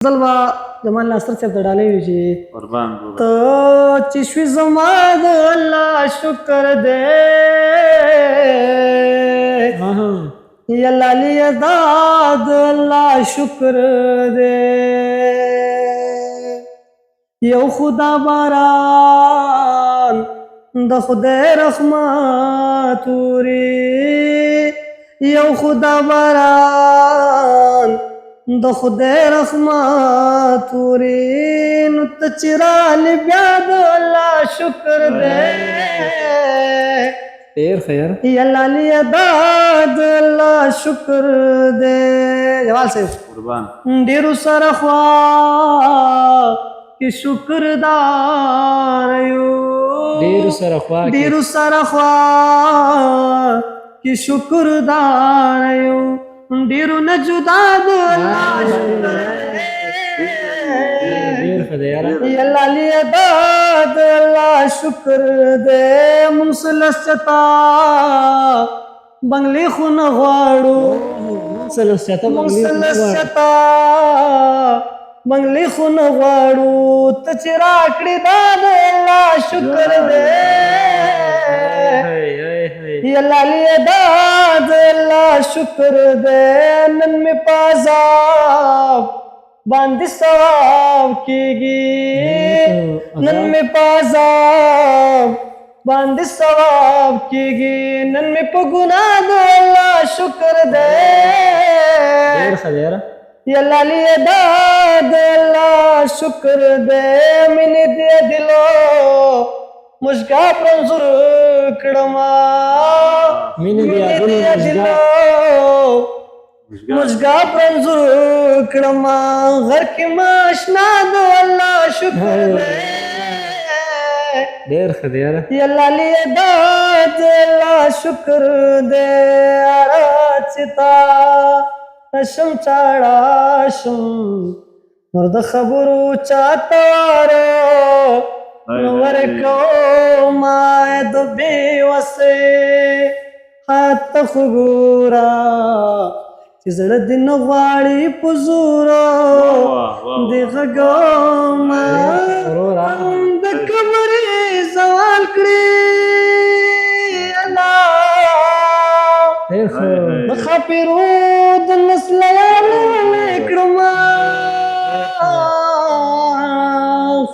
زلوا جمال ناصر صاحب ته ډالۍ وي چې قربان ته چې شوې زما د الله شکر دی یا لالي دا د الله شکر دی یو خدا باران د خدای رحمت وري یو خدا باران د خدای رحمت وري نو ته چې راغلې بیا د الله شکر دی ډېر خیر یا لالي دا د الله شکر دی جوال صاحب قربان ډېرو سره خوا کې شکردار یو ډېرو سره خوا ډېرو سره خوا کې شکردار یو ډېرو نه جدا د الله شکر ډېر ښه دی یاره یا لالي دا د الله شکر دی موږ سلستا بنگلې خو نه غواړو سلسته موږ سلستا بنگلې خو نه غواړو ته چې راکړې دا د الله شکر دی یا لالي دا د الله شکر دی نن مې په عذاب باندې ثواب کېږي نن مې په عذاب باندې ثواب کېږي نن مې په ګناه د الله شکر دی ډېر ښه دی یاره یا لالي دا د الله شکر دی مینې دې دلو مشګا پرنځور کړما مینې دې دلو مشګا پرنځور کړما غر کې ماشنا د الله شکر دی ډېر ښه دی یاره یا لالي دا د الله شکر دی راچتا شم چاړه شم نور د خبرو چاته واره ورکو ما د بېوسې حت خو ګوره چې زړه دې نه غواړي په زوره دې غږومه د کمرې زوال کړي الله ډېر ښه د خاپیرو د نسلیانو مې کړما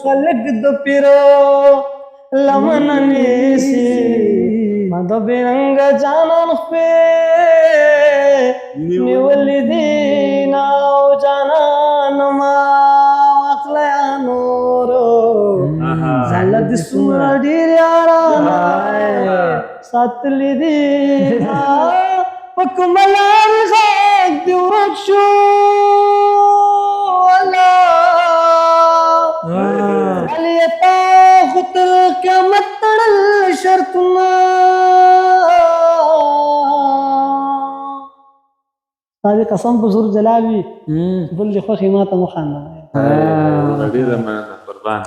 خلک د پیرو لمن نیسي ما د بېرنګ جانان خپې نیولې دي ناو جانان ما واخلیا نورو زله د څومره ډېر یارانه ساتلې دي په کومه لار غږ دې ورک شو الله علي تا خو تر قیامت تړل شرطونه تا دې قسم په زور جلال وي بل دې خوښې ما ته مخانده ډېره مننه قربان